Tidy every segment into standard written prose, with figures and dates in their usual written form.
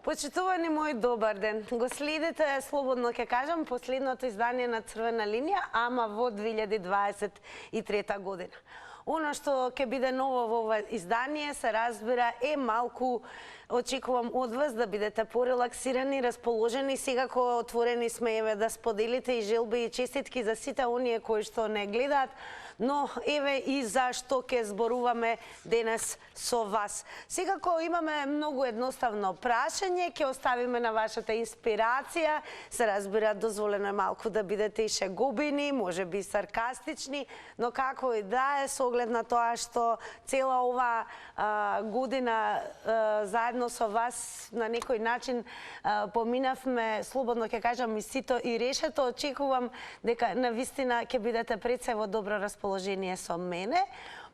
Почитувани мои, добар ден. Го следите, слободно ќе кажам, последното издание на Црвена линија, ама во 2023 година. Оно што ќе биде ново во ова издание, се разбира, е малку, очекувам од вас да бидете порелаксирани, расположени, секако отворени сме еве да споделите и желби и честитки за сите оние кои што не гледаат, но еве и за што ќе зборуваме денес со вас. Секако имаме многу едноставно прашање, ќе оставиме на вашата инспирација, се разбира, дозволено е малку да бидете и шегубини, можеби саркастични, но како и да е, со оглед на тоа што цела ова година заедно со вас на некој начин поминавме, слободно ќе кажам, и сито и решето, очекувам дека навистина ќе бидете пред се во добро расположение со мене.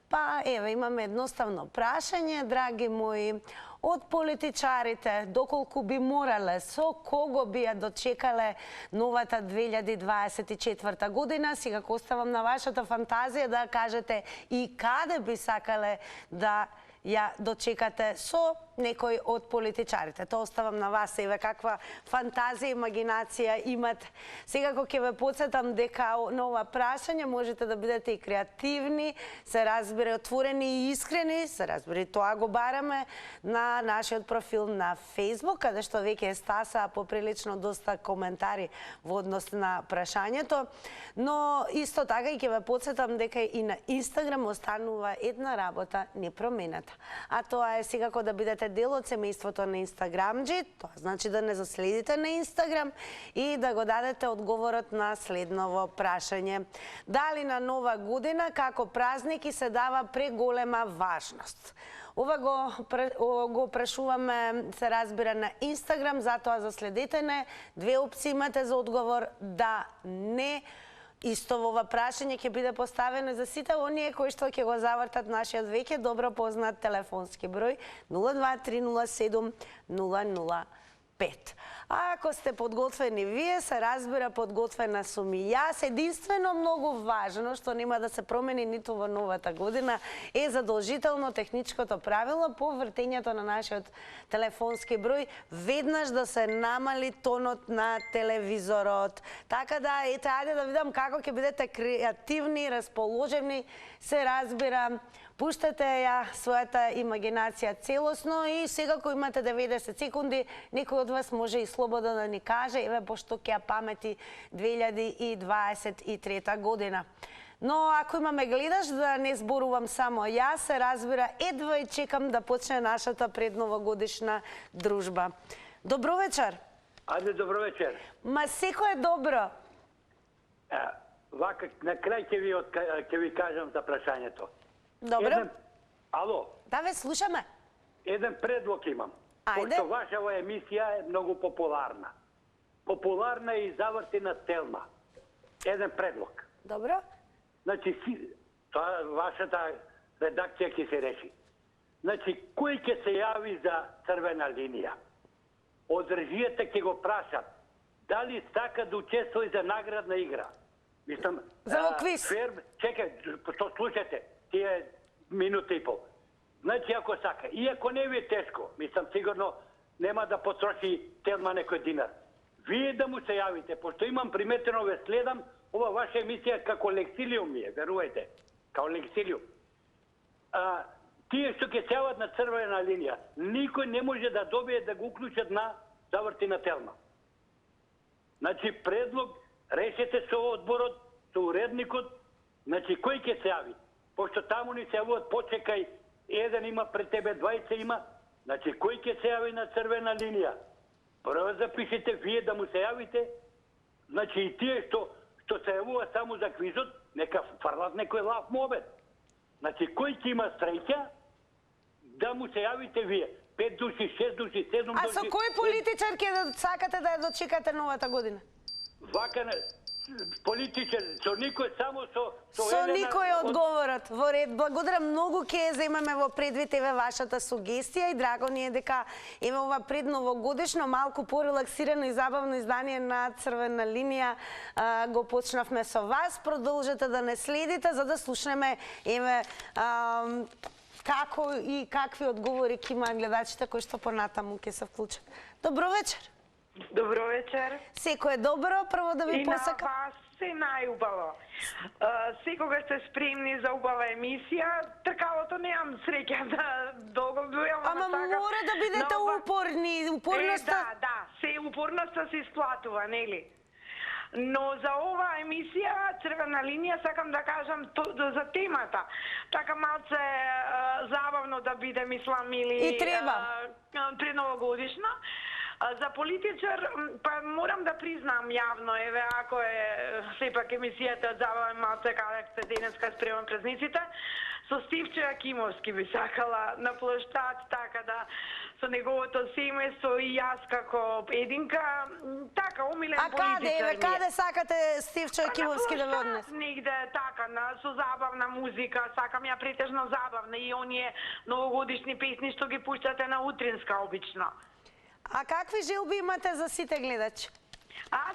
Па еве имаме едноставно прашање, драги мои, од политичарите, доколку би морале, со кого би ја дочекале новата 2024 година, сега оставам на вашата фантазија да кажете и каде би сакале да ја дочекате со некој од политичарите. Тоа оставам на вас, еве каква фантазија и имагинација имате. Секако ќе ве потсетам дека на ова прашање можете да бидете и креативни, се разбира, отворени и искрени, се разбира, тоа го бараме на нашиот профил на Facebook, каде што веќе стаса поприлично доста коментари во однос на прашањето, но исто така и ќе ве потсетам дека и на Instagram останува една работа непроменета. А тоа е секако да бидете дел од семејството на Инстаграмџи, тоа значи да не заследите на Инстаграм и да го дадете одговорот на следново прашање. Дали на нова година како празники се дава преголема важност? Ова го прашуваме, се разбира, на Инстаграм, затоа заследете не. Две опции имате за одговор: да, не. Исто во ова прашање ќе биде поставено за сите оние кои што ќе го завртат нашиот веќе добро познат телефонски број 02307 005. А ако сте подготвени вие, се разбира, подготвена сум и јас. Единствено многу важно, што нема да се промени ниту во новата година, е задолжително техничкото правило по вртењето на нашиот телефонски број веднаш да се намали тонот на телевизорот. Така да, ете, ајде да видам како ќе бидете креативни, расположени, се разбира. Пуштете ја својата имагинација целосно и секако имате 90 секунди. Некој од вас може и слободно да ни каже, еве, пошто ќе ја памети 2023 година. Но ако имаме гледаш, да не зборувам само јас, се разбира, едва и чекам да почне нашата предновогодишна дружба. Добро вечер. Ајде, добро вечер. Ма секој е добро. Вака, на крај ќе ви кажам за прашањето. Добро. Ало. Да, ве слушаме. Еден предлог имам. Ајде. Пошто вашава емисија е многу популарна. Популарна и завртена телма. Еден предлог. Добро. Значи, тоа вашата редакција ќе се реши. Значи, кој ќе се јави за Црвена линија? Од режијата ќе го прашат дали сака да учествува за наградна игра. Мислам, за квиз. Чекај, што слушате, тие минута и пол. Значи, ако сака, и ако не ви е тешко, мислам, сигурно нема да потроши телма некој динар. Вие да му се јавите, пошто имам приметено, ве следам, ова ваша емисија како лексилиум ми е, верувајте, као лексилиум. Тие што ќе се јават на Црвена линија, никој не може да добие да го уклучат на завртена телма. Значи, предлог, решете со одборот, со уредникот, значи, кој ќе се јави? Пошто таму ни се јавуват, почекај, еден има пред тебе, 20 има, значи, кој ќе се јави на Црвена линија? Прво запишете вие да му се јавите, значи, и тие што се јавува само за квизот, нека фрлат некој лав мобет. Значи, кој ќе има среќа, да му се јавите вие. 5 души, 6 души, 7 души... А со кој политичар ќе сакате да ја дочекате новата година? Вака политичар, со никој, само со никој одговорот. Во ред, благодарам многу, ќе земеме во предвид еве вашата сугестија и драго ни е дека еве ова предновогодишно малку порелаксирано и забавно издание на Црвена линија го почнавме со вас. Продолжете да не следите за да слушнеме еве како и какви одговори ќе имаат гледачите кои што понатаму ќе се вклучат. Добро вечер. Добро вечер. Секој е добро, прво да ви И на посакам. вас се најубаво. Секогаш сте спремни за убава емисија. Тркалото немам среќа да долго дојам. Ама мора да бидете упорни, упорноста. Да, се упорноста се исплатува, нели? Но за оваа емисија, Црвена линија, сакам да кажам за темата. Така малце забавно да биде, мислам, или И треба. предновогодишна. За политичар, па морам да признам јавно, еве, ако е сепак емисијата забавен малце каде сте денеска спрема празниците, со Стивче Акимовски би сакала на площад, така да со неговото семејство и јас како единка, така омилен политичар. А каде, еве, каде сакате Стивче Акимовски да ве однесе? Негде така, со забавна музика, сакам ја претежно забавна и оние новогодишни песни што ги пуштате на утринска обично. А какви желби имате за сите гледачи?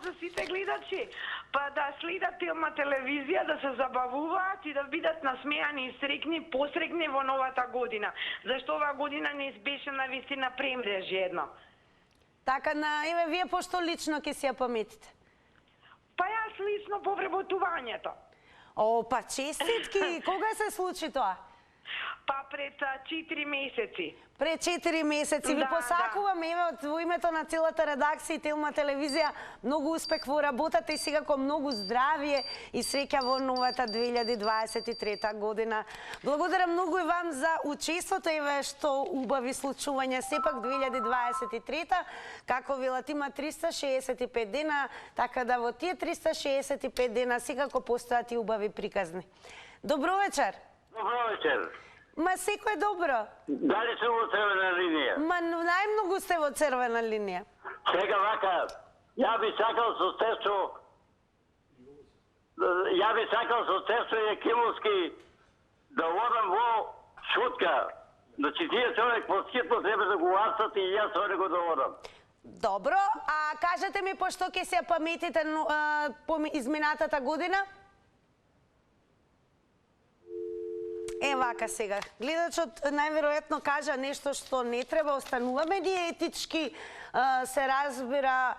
За сите гледачи, па да следат Телма телевизија, да се забавуваат и да бидат насмејани и срекни, посрекни во новата година. Зашто оваа година не беше на вистина премрежи едно. Така, еве, вие пошто лично ќе си ја паметите? Па јас лично по вработувањето. О, па честитки! Кога се случи тоа? Па пред 4 месеци. Пред 4 месеци ви Да, посакувам, еве, во името на целата редакција и Телма телевизија, многу успех во работата и секако многу здравје и среќа во новата 2023 година. Благодарам многу и вам за учеството, еве, што убави случувања. Сепак 2023, како велат, има 365 дена, така да во тие 365 дена секако постојат и убави приказни. Добро вечер. Добро вечер. Ма секој е добро. Дали се во Црвена линија? Ма најмногу сте во Црвена линија. Сега вака, ја би сакал со Стефчо Јакимовски да одам во шутка. Значи тие човек по скитно треба да го арцат и јас со него да одам. Добро, а кажете ми пошто ќе се паметите по изминатата година? Вака сега. Гледачот најверојатно кажа нешто што не треба, остануваме ние етички, се разбира,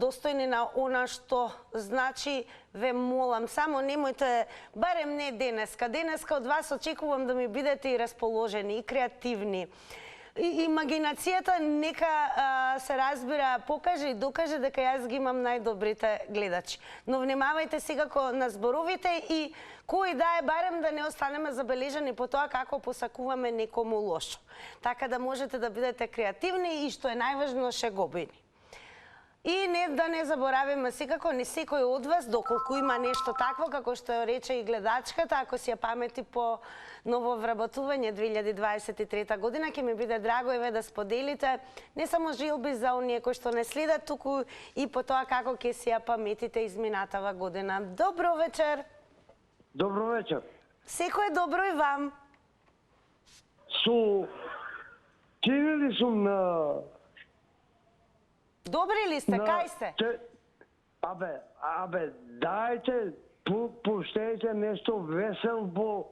достојни на она што значи, ве молам, само немојте, барем не денеска. Денеска од вас очекувам да ми бидете и расположени, и креативни. Имагинацијата нека се разбира, покаже и докаже дека јас ги имам најдобрите гледачи. Но внимавајте секако на зборовите и кој да е, барем да не останеме забележани по тоа како посакуваме некому лошо. Така да можете да бидете креативни и што е најважно, шеговини. И да не заборавиме секако, не секој од вас, доколку има нешто такво, како што рече и гледачката, ако си ја памети по ново вработување 2023 година, ќе ми биде драго еве да споделите не само желби за оние кои што не следат, туку и по тоа како ќе си ја паметите изминатава година. Добро вечер! Добро вечер. Секој е добро и вам. Чинили сум на... Добри ли сте? Кај сте? Абе, дајте, пуштејте нешто веселно.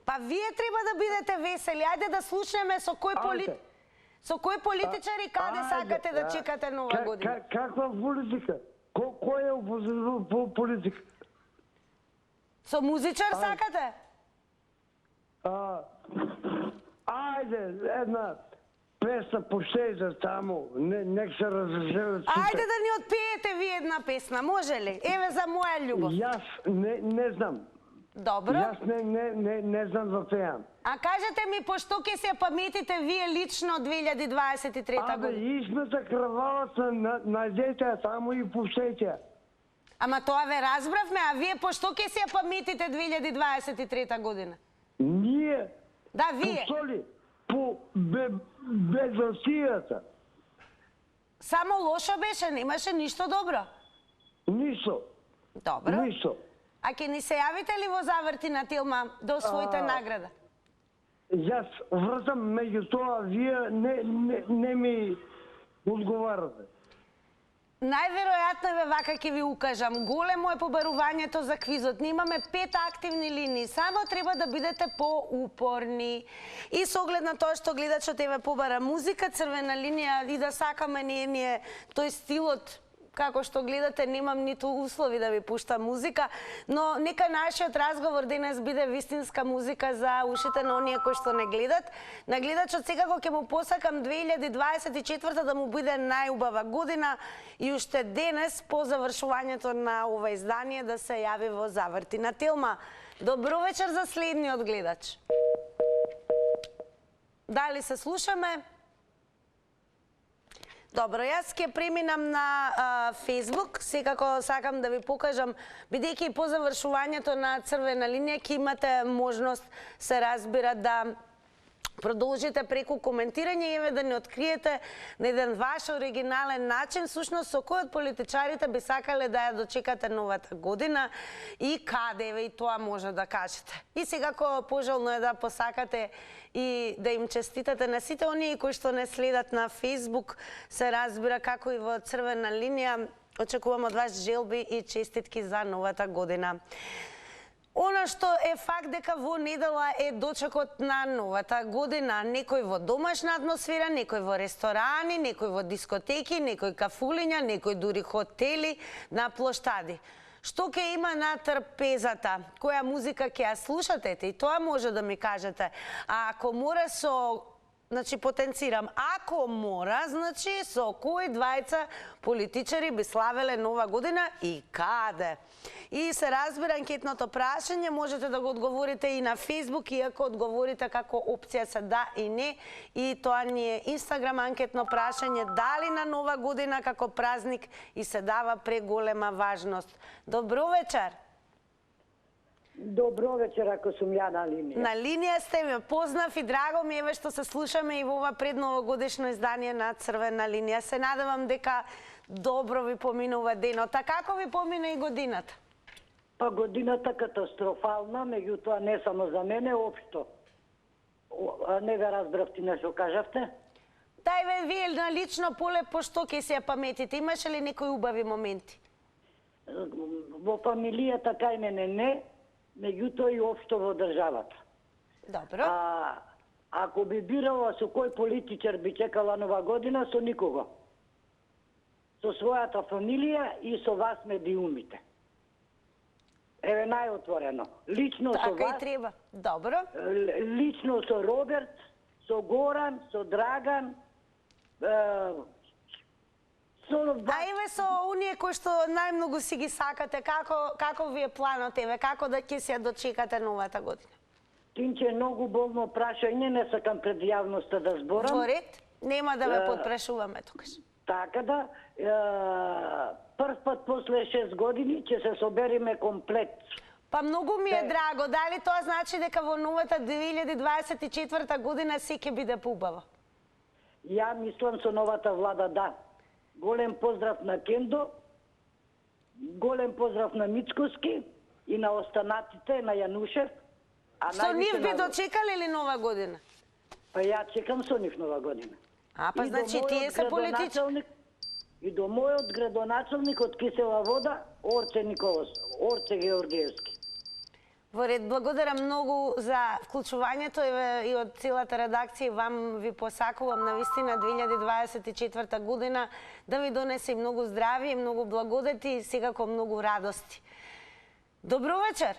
Па вие треба да бидете весели. Ајде да слушнеме со кој политичари каде сакате да чекате нова година. Каква политика? Кој е политика? Со музичар сакате? Ајде, една песна пуштејте таму, нек се развеселат сите. Ајде да ни отпеете ви една песна, може ли? Еве за моја љубов. Јас не знам. Добро. Јас не знам да пеам. А кажете ми, пошто ќе се паметите вие лично 2023 година? Измета крвавата, најдете таму и пуштејте. Ама тоа ве разбравме, а вие пошто ќе се паметите 2023 година? Ние? Да, вие. Пустоли? По безосијата. Само лошо беше, немаше ништо добро? Ништо. Добро. Ништо. А ќе ни се јавите ли во заврти на Телма до своите награда? Јас вртам, меѓу тоа вие не ми одговарате. Најверојатно е вака ќе ви укажам. Големо е побарувањето за квизот. Немаме 5 активни линии. Само треба да бидете поупорни. И со оглед на тоа што гледачот еве побара музика, црвена линија и да сакаме ние тој стилот, како што гледате, немам ниту услови да ви пуштам музика, но нека нашиот разговор денес биде вистинска музика за ушите на оние кои што не гледат. На гледачот секако ќе му посакам 2024 да му биде најубава година и уште денес по завршувањето на ова издание да се јави во Завртина. Телма, добро вечер за следниот гледач. Дали се слушаме? Добро, јас ќе преминам на Facebook. Секако сакам да ви покажам, бидејќи по завршувањето на црвена линија ќе имате можност, се разбира, да продолжите преку коментирање и еве да не откриете на еден ваш оригинален начин всушност со кој од политичарите би сакале да ја дочекате новата година и каде, еве и тоа може да кажете. И секако пожелно е да посакате и да им честитате на сите оние кои што не следат на Facebook, се разбира, како и во црвена линија. Очекувам од вас желби и честитки за новата година. Она што е факт дека во недела е дочекот на новата година. Некој во домашна атмосфера, некој во ресторани, некој во дискотеки, некој кафулиња, некој дури хотели, на плоштади. Што ќе има на трпезата? Која музика ќе ја слушате? И тоа може да ми кажете. А ако мора со... Значи, потенцирам, ако мора, значи, со кои двајца политичари би славеле нова година и каде? И се разбира анкетното прашање, можете да го одговорите и на Facebook, иако одговорите како опција се да и не. И тоа ни е Instagram анкетно прашање, дали на нова година како празник и се дава преголема важност. Добро вечер! Добро вечер, ако сум ја на линија. На линија сте, ме познав и драго ми еве што се слушаме и во ова предновогодишно издание на Црвена линија. Се надевам дека добро ви поминува денот. А како ви помина и годината? Па годината катастрофална, меѓутоа не само за мене, општо. Не ве разбрав ти нешто кажавте? Дај ве, вие на лично поле по што ќе се ја паметите? Имаше ли некои убави моменти? Во фамилијата кај мене не, меѓутоа и општо во државата. Добро. Ако би бирала со кој политичар би чекала нова година, со никого. Со својата фамилија и со вас медиумите. Еве најотворено. Лично со вас. Така и треба. Добро. Лично со Роберт, со Горан, со Драган, А еве со оние кои што најмногу си ги сакате, како ви е планот, еве, како да ќе се дочекате новата година? Тинче, многу болно прашање, не сакам пред јавноста да зборам. Во ред, нема да ве подпрашуваме тогаш. Така да, прв пат после 6 години ќе се собериме комплет. Па многу ми е драго, дали тоа значи дека во новата 2024 година се ќе биде поубаво? Ја мислам со новата влада да. Голем поздрав на Кендо, голем поздрав на Мицкоски и на останатите, на Јанушев. Со нив би дочекале ли нова година? Па ја чекам со нив нова година. Па значи тие се политички. И до мојот градоначалник од Кисела вода, Орце Николос, Орце Георгиевски. Во ред, благодарам многу за вклучувањето и од целата редакција. Вам ви посакувам на вистина 2024 година да ви донесе многу здравје, многу благодети и секако многу радости. Добро вечер!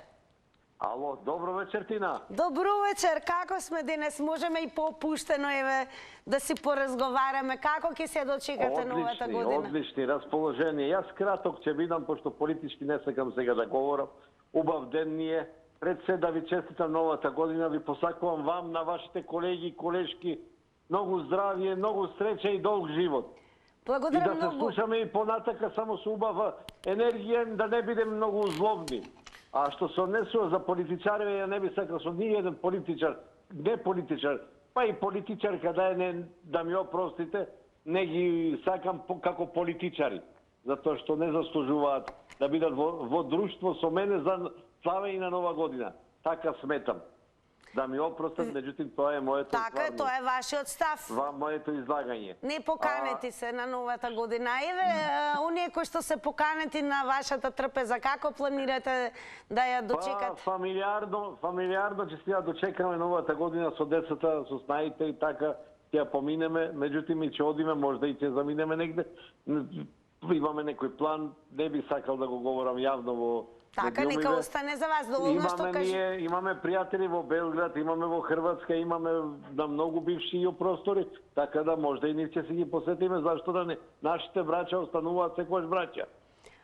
Ало, добро вечер, Тина. Добро вечер, како сме денес? Можеме и попуштено еве да си поразговараме. Како ќе се дочекате новата година? Одлични расположение. Јас краток ќе бидам, пошто политички не сакам сега да говорам. Убав ден ни е. Пред се да ви честитам новата година, ви посакувам вам, на вашите колеги и колешки, многу здравје, многу среќа и долг живот. Благодарам многу. И да се многу. слушаме и понатака само со убава енергија, да не бидем многу злобни. А што се однесува за политичари, ја не би сакал со ни еден политичар, не политичар, па и политичарка да ми опростите, не ги сакам како политичари, затоа што не заслужуваат да бидат во друштво со мене за славе и на нова година. Така сметам. да ми опростат, меѓутоа тоа е моето Така е, тоа е вашиот став. моето излагање. Не поканети се на новата година. Еве, оние кои што се поканети на вашата трпеза, како планирате да ја дочекате? Фамилиарно ќе си ја дочекаме новата година со децата, со снаите и така ќе ја поминеме, меѓутоа и ќе одиме, можда и ќе заминеме негде. Имаме некој план, не би сакал да го говорам јавно во Така, нека остане за вас доволно што кажи. Имаме пријатели во Белград, имаме во Хрватска, имаме на многу бивши простори, така да можда и ние ќе си ги посетиме, зашто да не. Нашите браќа остануваат секогаш браќа.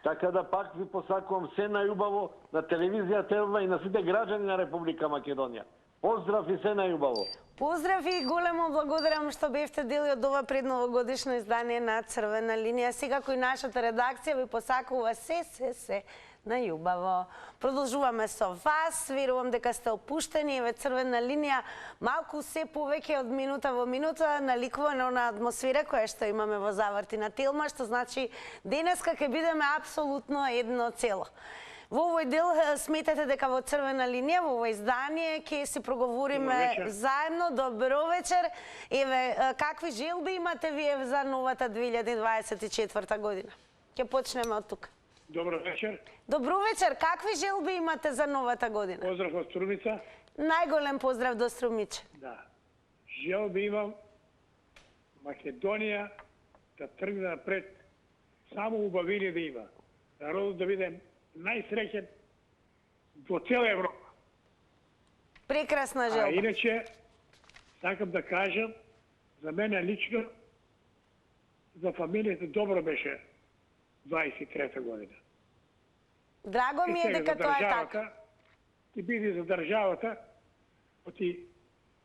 Така да пак ви посакувам се најубаво на телевизија Телма и на сите граѓани на Република Македонија. Поздрав и се најубаво. Поздрав и големо благодарам што бевте дел од ова предновогодишно издание на Црвена линија. Секако и нашата редакција ви посакува се најубаво. Продолжуваме со вас, верувам дека сте опуштени, еве Црвена линија малку се повеќе од минута во минута наликува на она атмосфера која што имаме во Заврти на Телма, што значи денеска ќе бидеме апсолутно едно цело. Во овој дел сметете дека во Црвена линија, во овој издание, ќе си проговориме заедно. Добро вечер. Еве, какви желби имате вие за новата 2024 година? Ќе почнеме од тука. Добро вечер. Добро вечер. Какви желби имате за новата година? Поздрав од Струмица. Најголем поздрав до Струмиче. Да. Желби имам Македонија да тргне напред, само убавини да има. Народот да биде најсреќен во цела Европа. Прекрасна А желба. иначе, сакам да кажам, за мене лично, за фамилијата добро беше 23-та година. Драго ми е дека тоа е така. И биде за државата, оти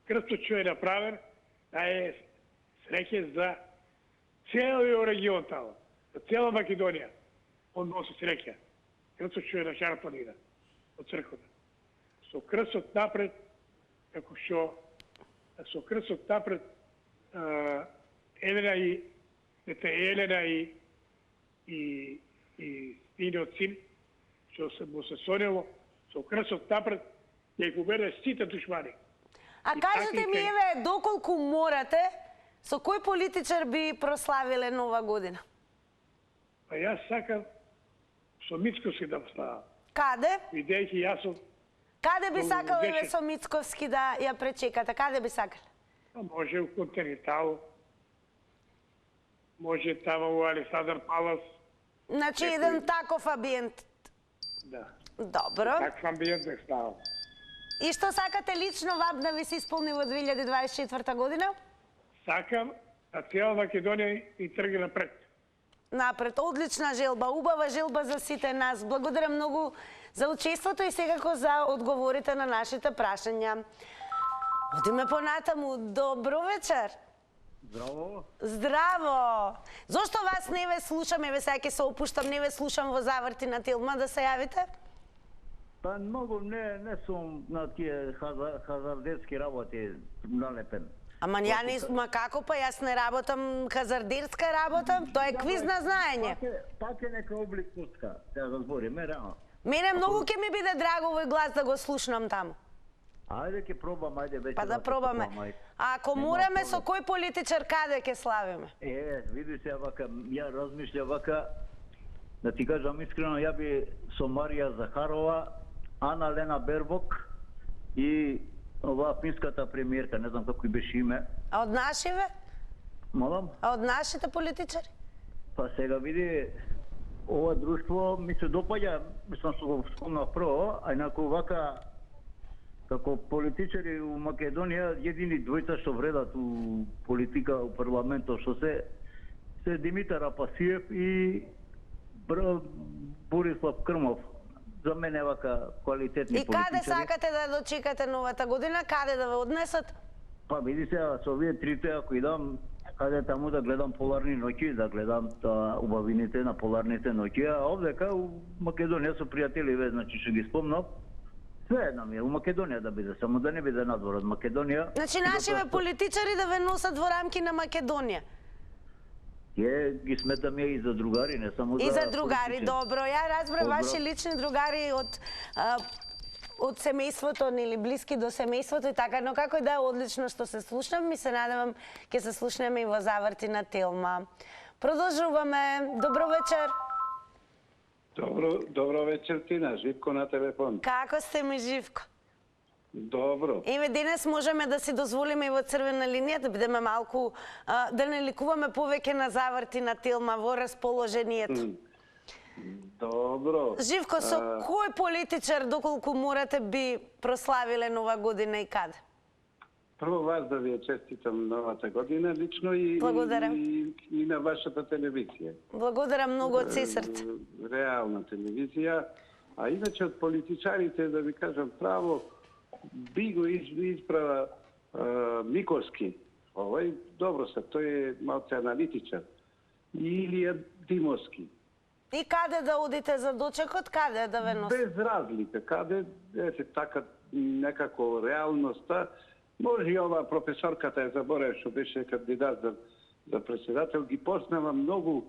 крстот што е направен, да е среќен за целиот регион тамо, за цела Македонија. Он носи среќа. Крстот што е нашарпанина од црквата. Со крстот напред, како што со крстот напред Елена и нjiниот син, што се му се сонело, со крстот напред, ја ги победе сите душмани. А кажете ми, еве, доколку морате, со кој политичар би прославиле нова година? Па јас сакам со Мицковски да ставам. Каде? Видејќи јас сум... Каде би сакал еве со Мицковски да ја пречекате? Каде би сакале? Може у Континентал, може тамо у Александар Палас. Значи еден таков амбиент. Да. Добро. Таков амбиент да ставам. И што сакате лично вам да ви се исполни во 2024 година? Сакам да цела Македонија и тргне напред. Напред, одлична желба, убава желба за сите нас. Благодарам многу за учеството и секако за одговорите на нашите прашања. Одиме понатаму. Добро вечер. Здраво. Здраво. Зошто вас не ве слушам, еве сега ќе се опуштам, не ве слушам во Заврти на Телма, да се јавите? Па многу не сум на тие хазардетски работи налепен. Ама ја не, како па јас не работам хазардерска работа, тоа е квиз на знаење. Пак е нека облик пустка, да разбориме реално. Мене многу ќе ми биде драго овој глас да го слушнам таму. Ајде ќе пробам, ајде веќе. Па да пробаме. А ако мораме, со кој политичар каде ќе славиме? Види се вака, ја размишлям вака, да ти кажам искрено, ја би со Марија Захарова, Ана Лена Бербок и оваа финската премиерка, не знам како и беше име. А од нашиве? Молам? А од нашите политичари? Па сега види, ова друштво ми се допаѓа, мислам што го спомнав прво, а инаку вака, како политичари у Македонија, едини двојца што вредат у политика, у парламентот, што се Димитар Апасиев и Борислав Крмов. За мене вака квалитетни политичари. И каде сакате да дочекате новата година? Каде да ве однесат? Па види се, со овие трите, ако идам, каде таму да гледам поларни ноќи, да гледам убавините на поларните ноќи, а овдека у Македонија со пријатели, значи што ги спомнав, све едно ми е, у Македонија да биде, само да не биде надвор од Македонија. Значи нашиве политичари да ве носат во рамки на Македонија? Ги сметам ја и за другари, не само за... И за другари, добро. Ја разбрав ваши лични другари од од семејството или блиски до семејството и така, но како и да е, одлично што се слушнам и се надевам ќе се слушнеме и во заврти на Телма. Продолжуваме. Добро вечер. Добро вечер, Тина. Живко на телефон. Како сте ми, Живко? Добро. Еве, денес можеме да си дозволиме и во црвена линија да бидеме малку, да не ликуваме повеќе на заврти на Телма во расположението. Добро. Живко, со кој политичар, доколку морате, би прославиле Нова година и каде? Прво вас да ви честитам новата година, лично и на вашата телевизија. Благодарам многу од се срце. Реална телевизија. А иначе од политичарите, да ви кажам право, би го избрала Микоски. Овој, добро се, тој е малце аналитичар. Илија Димовски. И каде да одите за дочекот, каде да ве носи? Без разлика, каде ете така некако реалноста. Може и ова професорката, ја заборев што беше кандидат за председател, ги познава многу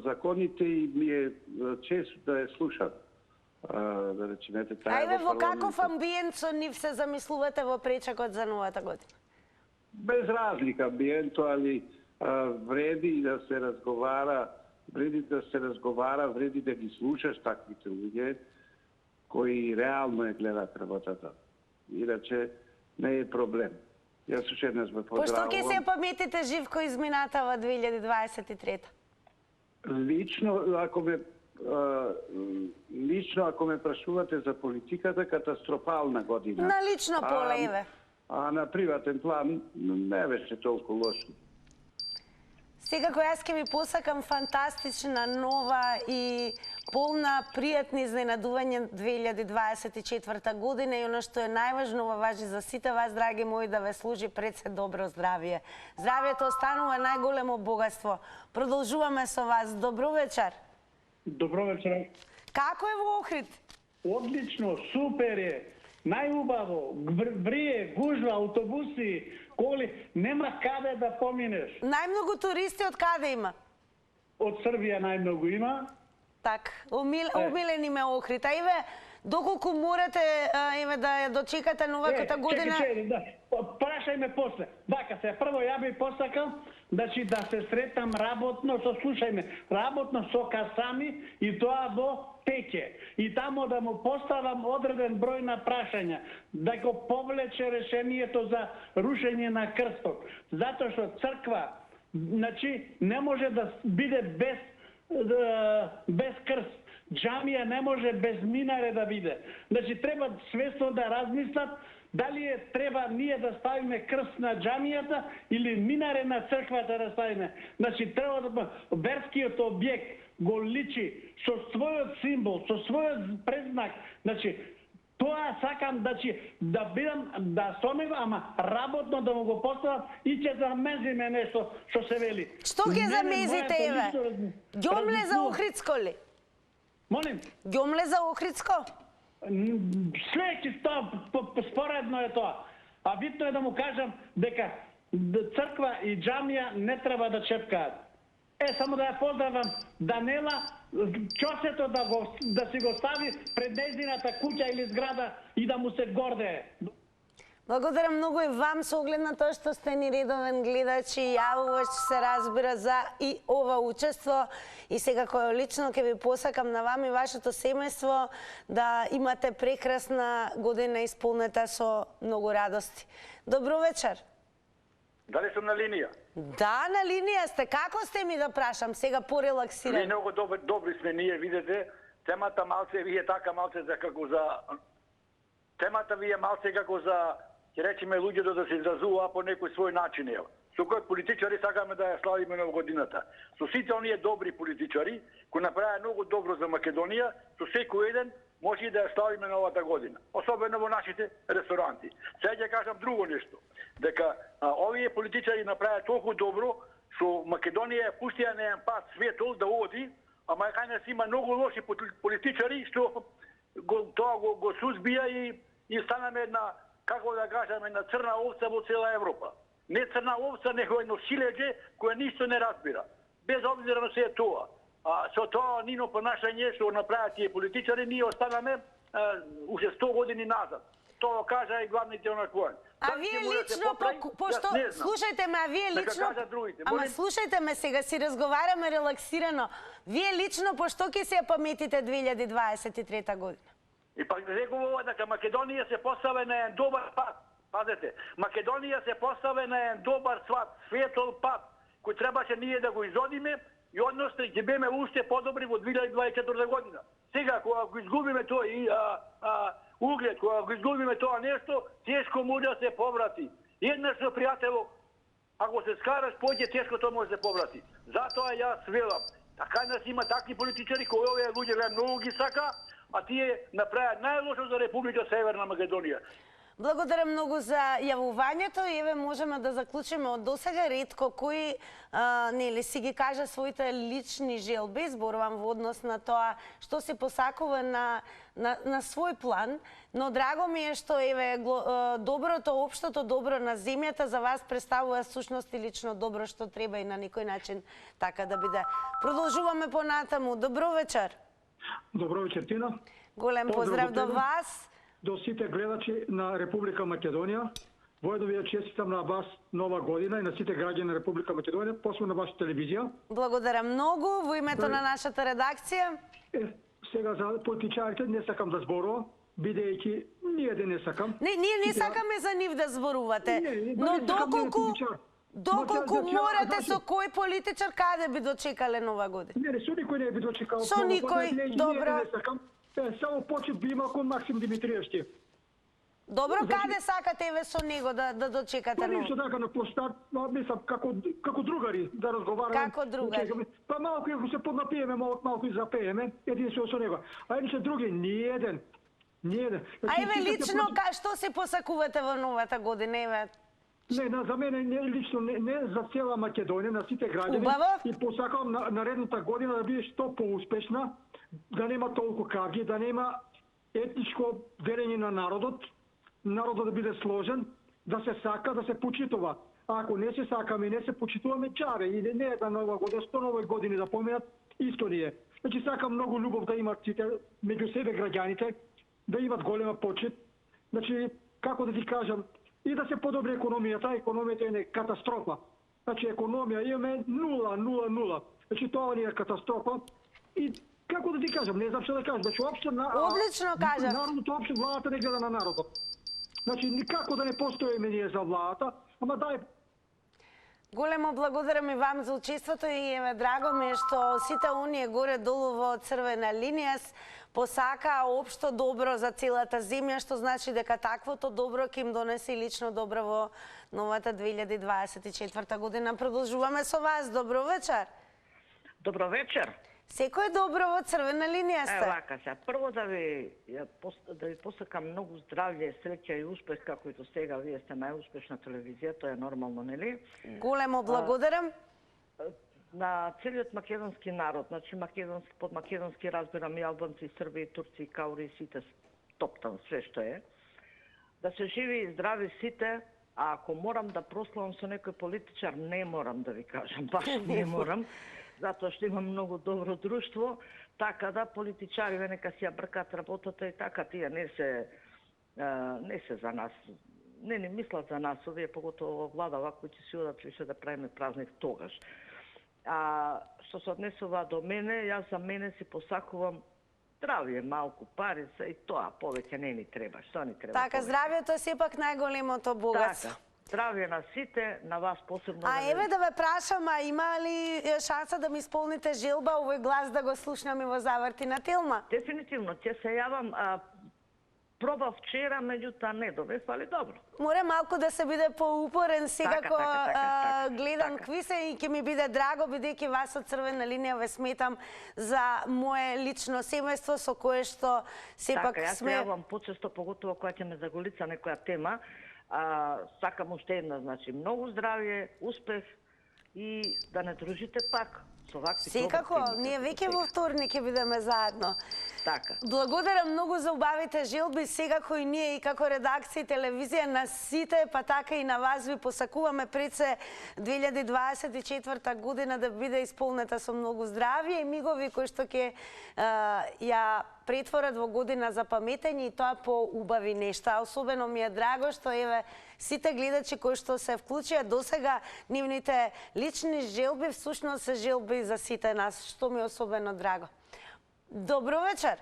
законите и ми е често да ја слушам. Да речемете таа. Ајде, во каков амбиент со нив се замислувате во пречекот за новата година? Без разлика амбиенто, али вреди да се разговара, вреди да ги слушаш таквите луѓе кои реално ја гледат работата. Иначе не е проблем. Јас уште еднаш ме поздравувам. Пошто ќе се паметите, Живко, изминатава 2023? Лично, ако ме прашувате за политиката, катастрофална година. На лично поле, еве. А на приватен план не беше толку лошо. Секако јас ќе ви посакам фантастична, нова и полна пријатни изненадувања 2024 година и оно што е најважно важи за сите вас, драги мои, да ве служи пред се добро здравје. Здравјето останува најголемо богатство. Продолжуваме со вас. Добро вечер. Добро вечер. Како е во Охрид? Одлично, супер е. Најубаво, врие, гужва, автобуси, коли, нема каде да поминеш. Најмногу туристи од каде има? Од Србија најмногу има. Так, умилени ме Охрид. А еве, доколку морате еве да ја дочекате новата година... Чекай, да. Прашај ме после. Вака се, прво ја би посакал да се сретам работно со Касами и тоа во Пеќе. И тамо да му поставам одреден број на прашања, да го повлече решението за рушење на крстот. Затоа што црква, не може да биде без крст. Џамија не може без минаре да биде. Треба свесно да размислат дали треба ние да ставиме крст на џамијата или минаре на црквата да ставиме. Треба да верскиот објект го личи со својот символ, со својот предзнак. Тоа сакам да бидам, да со него, ама работно да му го поставам и ќе замезиме нешто што се вели. Што ќе замезите, еве? Ѓомле за Охридско ли? Молим? Ѓомле за Охридско? Слеќи споредно е тоа. А битно е да му кажам дека црква и џамија не треба да чепкаат. Само да ја поздравам Данела, чосето да си го стави пред нејзината куќа или зграда и да му се гордее. Благодарам многу и вам со оглед на тоа што сте ни редовен гледач и јавуваш, се разбира, за и ова учество. И секако лично ќе ви посакам на вам и вашето семејство да имате прекрасна година исполнета со многу радости. Добро вечер. Дали сум на линија? Да, на линија сте. Како сте ми да прашам? Сега порелаксирам. Многу добри сме ние, видите. Темата малце ви е така малце за како за... Темата ви е малце како за, ќе речеме, луѓето да се изразува по некој свој начин. Со кој политичари сакаме да ја славиме нова годината. Со сите оние добри политичари, кои направија многу добро за Македонија, со секој еден може и да ја славиме новата година. Особено во нашите ресторанти. Сега ќе кажам друго нешто. Дека овие политичари направија толку добро, што Македонија ја пуштија на еден пат светол да оди, ама кај нас има многу лоши политичари, што тоа го сузбија и станаме една, како да кажаме, една црна овца во цела Европа. Не црна овца, него едно силеđe кое ништо не разбира. Без обзира на се тоа. Со тоа нино понашање што направат тие политичари, ние останаме уште 100 години назад. Тоа кажа и главните онаквоен. А вие лично, пошто, слушајте ме, а вие лично, ама слушајте ме сега, си разговараме релаксирано. Вие лично, пошто ќе се паметите 2023 година? И пак реков ова дека Македонија се постави на еден добар пат. Пазете, Македонија се постави на еден добар светол пат, кој требаше ние да го изодиме и односно ќе беме уште подобри во 2024 година. Сега, кога го изгубиме тој углед, кога го изгубиме тоа нешто, тешко може да се поврати. Еднашно, пријатело, ако се скараш, поќе тешко тоа може да се поврати. Затоа јас велам, така нас има такви политичари кои овие луѓе многу ги сака, а тие направат најлошо за Република Северна Македонија. Благодарам многу за јавувањето и еве можеме да заклучиме од досега ретко кој нели си ги кажа своите лични желби, зборувам во однос на тоа што се посакува на свој план, но драго ми е што еве доброто, општото добро на земјата за вас представува сушност и лично добро што треба и на никој начин така да биде. Продолжуваме понатаму. Добро вечер. Добро вечер, Тина. Голем поздрав до вас. До сите гледачи на Република Македонија. Воедно ви ја честитам на вас нова година и на сите граѓани на Република Македонија, посебно на вашата телевизија. Благодарам многу во името на нашата редакција. Сега за политичарите не сакам да зборувам, бидејќи ние да не сакам. Ние не сакаме за нив да зборувате, но доколку морате со кој политичар каде би дочекале нова година? Не, со никој не би дочекал. Со никој, добро. Само почет би имал кон Максим Димитриевски. Добро, каде сакате еве со него да дочекате нова? Ништо така на площад, мислам како другари да разговараме. Како другари? Па малку ако се поднапиеме, малку и запееме, единствено со него. А иначе други ниеден. А еве лично што се посакувате во новата година, еве? Не, за мене не лично, не за цела Македонија, на сите граѓани. И посакувам наредната година да биде што поуспешна, да нема толку кавги, да нема етничко делење на народот да биде сложен, да се сака, да се почитува. А ако не се сакаме и не се почитуваме, чаре, и не е да нова година, 100 нови години да поминат, исто ни е. Значи сакам многу љубов да имат сите меѓу себе граѓаните, да имат голема почит. Значи, како да ти кажам, и да се подобри економијата е катастрофа. Значи, економија имаме 0. Значи, тоа ни е катастрофа. И како да ти кажам, не знам што да кажам, значи, одлично кажав. Народот општо владата не гледа на народот. Значи, никако да не постоиме ние за владата, ама дај. Големо благодарам и вам за учеството и еве драго ми е што сите оние горе долу во црвена линија посакаа општо добро за целата земја, што значи дека таквото добро ќе им донесе и лично добро во новата 2024 година. Продолжуваме со вас. Добро вечер. Добро вечер. Секој добро во црвена линија сте. Вака се. Прво да ви посакам многу здравје, среќа и успех, како и до сега вие сте најуспешна телевизија, тоа е нормално, нели? Големо благодарам. На целиот македонски народ, значи под македонски разбирам и албанци, срби, турци, каури, сите топтан, све што е. Да се живи и здрави сите, а ако морам да прославам со некој политичар, не морам да ви кажам, баш не морам. Затоа што има многу добро друштво, така да политичариве нека си ја бркат работата и така, тие не се за нас, не мислат за нас, овие поготово влада вако ќе си одат више да правиме празник тогаш. А што се однесува до мене, јас за мене си посакувам здравје, малку пари и тоа, повеќе не ни треба, што ни треба? Така, здравјето е сепак најголемото богатство. Така. Здравје на сите, на вас посебно. А еве да ве прашам, а има ли шанса да ми исполните желба овој глас да го слушнаме во заврти на Телма? Дефинитивно, ќе се јавам. Пробав вчера, меѓутоа не дове, фали добро. Море малку да се биде поупорен сега кога гледам какви се и ќе ми биде драго, бидејќи вас од црвена линија ве сметам за мое лично семејство со кое што сепак сме... Така, јас се јавам почесто, поготово кога ќе ме заголица некоја тема. Сакам уште една, значи, многу здравје, успех и да не дружите пак со вакви. Секако, ние веќе во вторник ќе бидеме заедно. Така. Благодарам многу за убавите желби. Секако и ние и како редакција и телевизија на сите, па така и на вас ви посакуваме пред се 2024 година да биде исполнета со многу здравје и мигови кои што ќе ја претворат во година за паметење и тоа по убави нешта. Особено ми е драго што еве сите гледачи кои што се вклучија досега нивните лични желби всушност се желби за сите нас, што ми е особено драго. Добро вечер.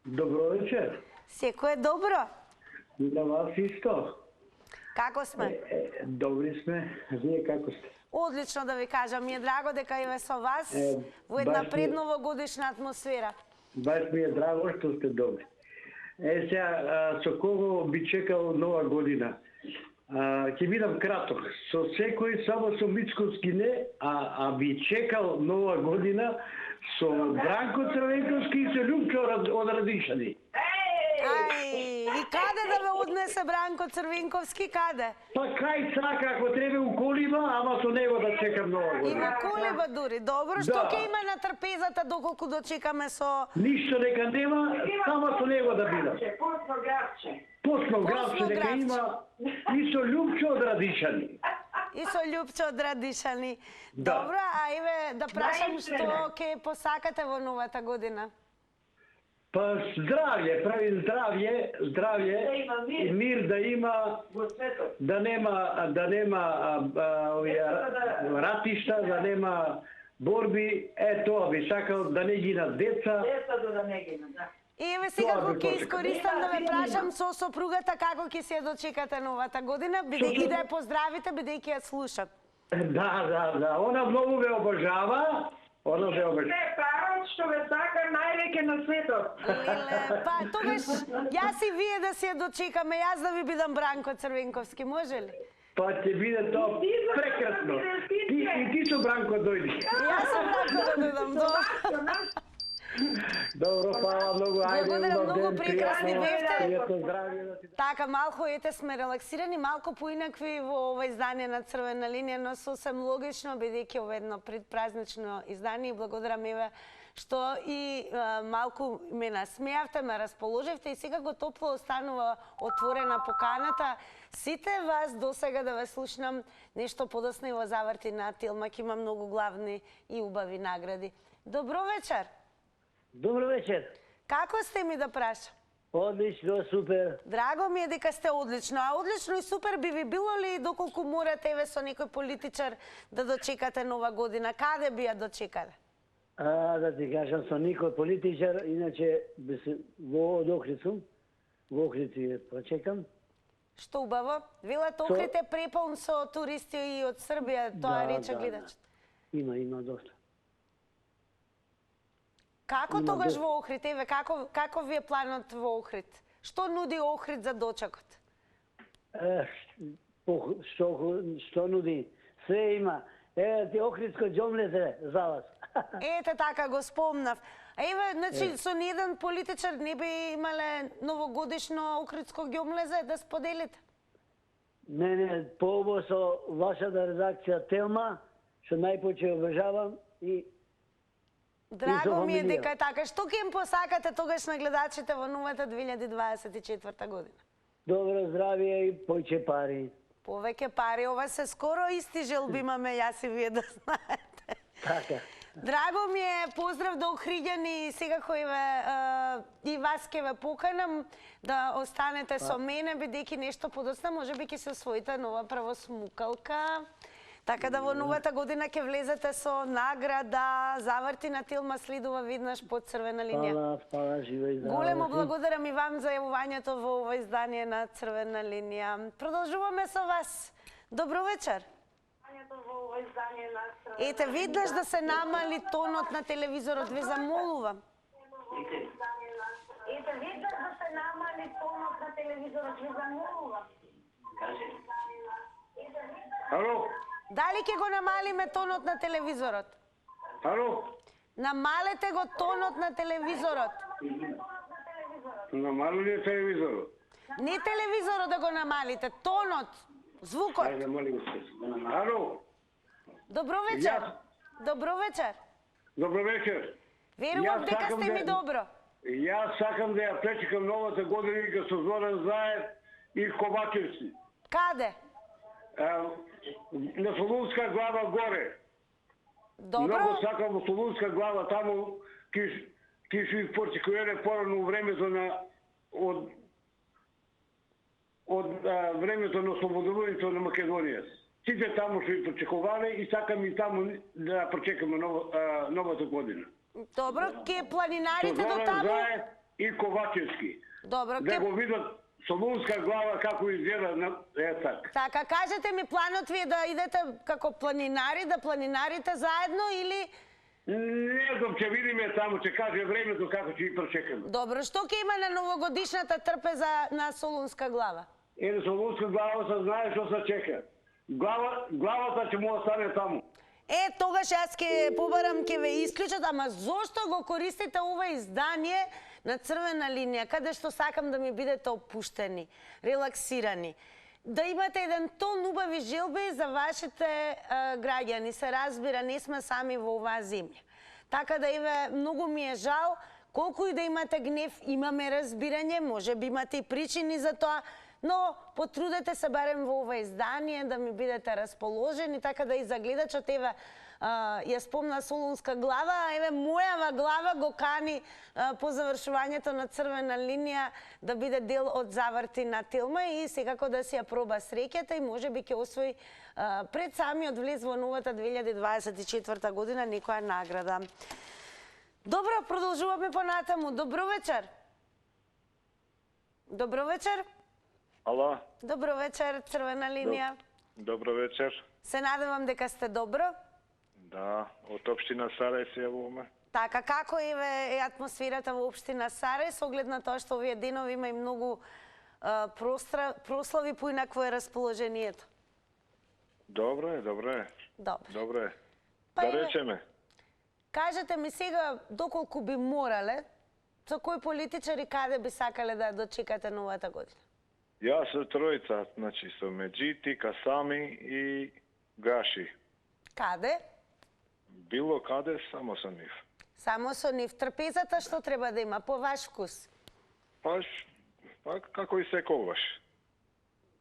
Добро вечер. Секој е добро. На вас исто. Како сме? Добри сме. Вие како сте? Одлично да ви кажам. Ми е драго дека и со вас во една предновогодишна атмосфера. Баш ми е драго што сте добри. Сега, со кого би чекал нова година? Ќе бидам краток. Со секој, само со Мицковски не, а би чекал нова година со Бранко Црвенковски и со Љупчо од Радишани. Ај, и каде да ме однесе Бранко Црвенковски, каде? Па кај сака, ако треба у колиба, ама со него да чекам нова година. И во колиба дури. Добро, што ќе има на трпезата доколку дочекаме со... Ништо нека нема, само со него да бидам. Посно градче. Посно градче нека има и со Љупчо од Радишани. И со Љупчо од Радишани. Да. Добро, а еве да прашам што ќе посакате во новата година? Па здравје, прави здравје и мир да има, да нема ратишта, да нема борби, тоа би сакал да не гинат деца. Децата да не гинат, да. И еве секако ќе искористам да ве прашам со сопругата како ќе се дочекате новата година, бидејќи да ја поздравите, бидејќи ја слушам. Да, она многу ме обожава. Она ме обожава. Не, парот што ве сака највеќе на светот. Леле, па тогаш јас и вие да се ја дочекаме, јас да ви бидам Бранко Црвенковски, може ли? Па ќе биде тоа прекрасно. И ти со Бранко дојди. Јас со Бранко да дојдам, добро. Добро, фала многу. Благодарам, многу прекрасни бевте. Здравје. Така, малку ете сме релаксирани, малку поинакви во ова издание на Црвена линија, но сосем логично, бидејќи ова едно предпразнично издание. Благодарам еве што и малку ме насмеавте, ме расположивте и секако топло останува отворена поканата. Сите вас досега да ве слушнам нешто подоцна и во заврти на Телмак има многу главни и убави награди. Добро вечер. Добро вечер. Како сте ми да прашам? Одлично, супер. Драго ми е дека сте одлично. А одлично и супер би ви било ли доколку морате еве со некој политичар да дочекате нова година? Каде би ја дочекале? Да ти кажам, со никој политичар, иначе во Охрид сум. Во Охрид ја почекам. Што убаво. Велат Охрид е преполн со туристи и од Србија, тоа рече гледачот. Има доста. Како тогаш во Охрид? Еве, како ви е планот во Охрид? Што нуди Охрид за дочекот? Што нуди? Све има. Ти Охридско ѓомлезе за вас. Ете така го спомнав. Еве, значи, со ниеден политичар не би имале новогодишно Охридско ѓомлезе да споделите? Не, по со вашата редакција Телма, што најпоче обожавам и драго ми е дека е така. Што ќе им посакате тогаш на гледачите во новата 2024 година? Добро здравје и повеќе пари. Повеќе пари, ова се скоро исти желби имаме, јас и вие да знаете. Така. Драго ми е, поздрав до Охриѓани, секако и вас ќе ве поканам да останете со мене, бидејќи нешто подоцна, можеби ќе се освоите нова правосмукалка. Така да во новата година ќе влезете со награда, заврти на Телма следува веднаш под Црвена линија. Фала, живо и здраво. Големо благодарам и вам за јавувањето во ова издание на Црвена линија. Продолжуваме со вас. Добро вечер. Ете, веднаш да се намали тонот на телевизорот, ве замолувам. Ете, веднаш да се намали тонот на телевизорот, ве замолувам. Ало? Дали ќе го намалиме тонот на телевизорот? Ало? Намалете го тонот на телевизорот. Намали ли телевизорот? Не телевизорот да го намалите, тонот, звукот. Ајде, молим се. Ало? Добро вечер. Добро вечер. Добро вечер. Верувам дека сте ми добро. Јас сакам да ја пречекам новата година и со Зоран Заев и Ковачевски. Каде? На Солунска глава горе. Добро. Много сакам во Солунска глава, таму ки што почекувале порано времето на од времето на ослободувањето на Македонија. Сите таму што и почекувале и сакам и таму да почекаме новата година. Добро, ке планинарите до таму? Со Зоран Заев и Ковачевски. Добро, да го видат Солунска глава како изгледа така. Така, кажете ми, планот ви е да идете како планинари, да планинарите заедно или... Не знам, ќе видиме таму, ќе каже времето како ќе ги пречекаме. Добро, што ќе има на новогодишната трпеза на Солунска глава? На Солунска глава се знае што се чека. Главата ќе му остане таму. Тогаш јас ќе побарам, ќе ве исклучат, ама зошто го користите ова издание на Црвена линија, каде што сакам да ми бидете опуштени, релаксирани, да имате еден тон убави желби за вашите граѓани, се разбира, не сме сами во оваа земја. Така да, еве, многу ми е жал, колку и да имате гнев, имаме разбирање, може би имате и причини за тоа, но потрудете се барем во ова издание да ми бидете расположени, така да и за гледачот, еве, ја спомна Солунска глава, а еве мојава глава го кани по завршувањето на Црвена линија да биде дел од заврти на Телма и секако да си ја проба среќата и може би ќе освои пред самиот влез во новата 2024 година некоја награда. Добро, продолжуваме понатаму. Добро вечер. Добро вечер. Ало. Добро вечер, Црвена линија. Добро вечер. Се надевам дека сте добро. Да, од општина Сарај се јавуваме. Така, како е атмосферата во општина Сарај, со оглед на тоа што овие денови има и многу прослави, поинакво е расположението? Добро е, добро е. Добро е. Да речеме. Кажете ми сега, доколку би морале, со кој политичари каде би сакале да дочекате новата година? Јас со тројца, значи со Меджити, Касами и Гаши. Каде? Било каде, само со нив. Само со нив. Трпезата што треба да има, по ваш вкус? Па како и секогаш.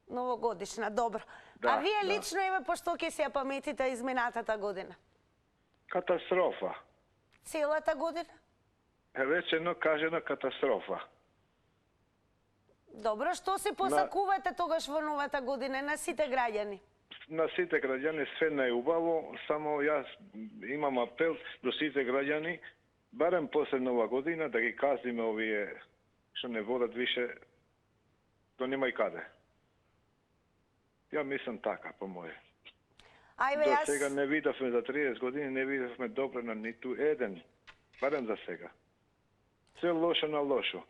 Новогодишна, добро. Да, а вие лично, еве, пошто ќе се ја паметите изминатата година? Катастрофа. Целата година? Речено, кажено катастрофа. Добро, што се посакувате тогаш во новата година на сите граѓани? На сите граѓани све најубаво, само јас имам апел до сите граѓани, барем после нова година да ги казиме овие што не водат више до нема и каде. Ја мислам така, по моје. До сега не видовме за 30 години, не видовме добро на ниту еден, барем за сега. Се лошо на лошо.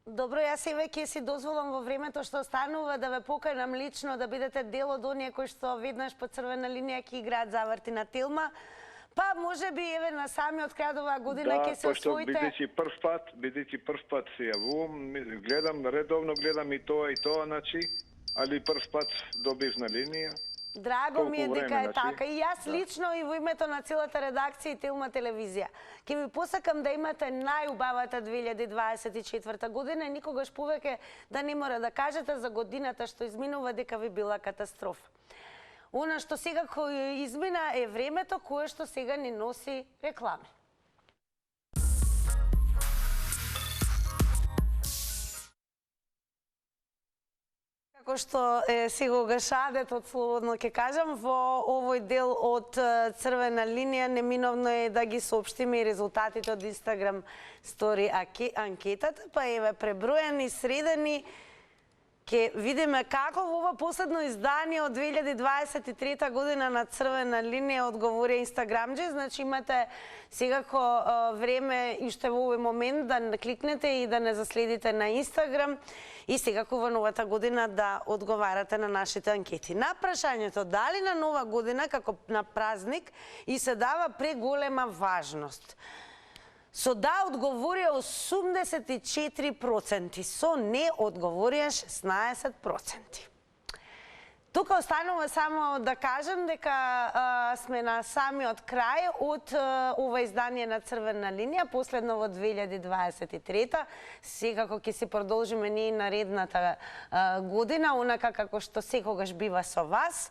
Добро, јас еве ќе си дозволам во времето што останува да ве поканам лично да бидете дел од оние кои што веднаш по Црвена линија ќе играат заврти на Телма. Па може би еве на самиот крај оваа година ќе се освоите. Да, пошто бидејќи прв пат се јавувам, гледам редовно и тоа, значи, али прв пат добив на линија. Драго ми е дека е така. И јас лично и во името на целата редакција и Телма телевизија ќе ви посакам да имате најубавата 2024 година и никогаш повеќе да не мора да кажете за годината што изминува дека ви била катастрофа. Она што сега кој измина е времето кое што сега ни носи реклами. Како што е сегогаш адетот, слободно ќе кажам, во овој дел од Црвена линија неминовно е да ги соопштиме и резултатите од Инстаграм стори анкетата, па еве преброени, средени, ќе видиме како во ова последно издание од 2023 година на Црвена линија одговори инстаграмџи, значи имате секако време и уште во овој момент да кликнете и да не заследите на Инстаграм и секако во новата година да одговарате на нашите анкети. На прашањето дали на нова година како на празник и се дава преголема важност. Со да одговорија 84%, со не одговорија 16%. Тука останува само да кажем дека сме на самиот крај од ова издание на Црвена линија, последно во 2023. Секако ќе си продолжиме ние наредната година, онака како што секогаш бива со вас.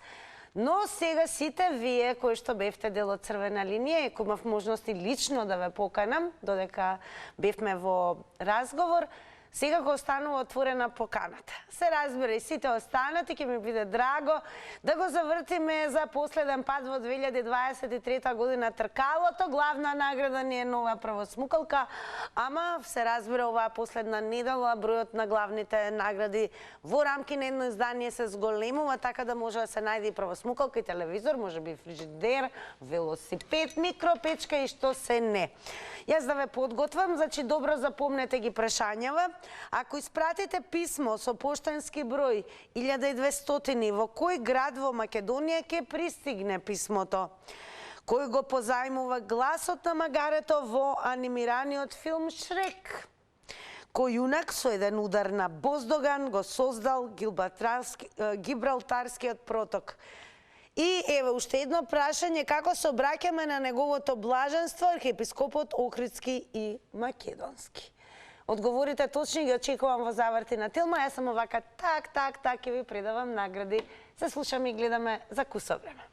Но сега сите вие кои што бевте дел од Црвена линија, кои имав можност и лично да ве поканам, додека бевме во разговор, секако останува отворена поканата. Се разбира и сите останати, ќе ми биде драго да го завртиме за последен пат во 2023 година тркалото. Главна награда ни е нова првосмукалка, ама се разбира оваа последна недела бројот на главните награди во рамки на едно издание се зголемува, така да може да се најде и првосмукалка и телевизор, може би фрижидер, велосипед, микропечка и што се не. Јас да ве подготвам, значи добро запомнете ги прашањава. Ако испратите писмо со поштенски број 1200 во кој град во Македонија ќе пристигне писмото? Кој го позајмува гласот на магарето во анимираниот филм Шрек? Кој јунак со еден удар на Боздоган го создал Гибралтарскиот проток? И еве уште едно прашање, како се обраќаме на неговото блаженство архиепископот Охридски и Македонски? Одговорите точно, ги очекувам во заврти на Телма. Јас сам овака так ќе ви предавам награди. Се слушаме и гледаме за кусо време.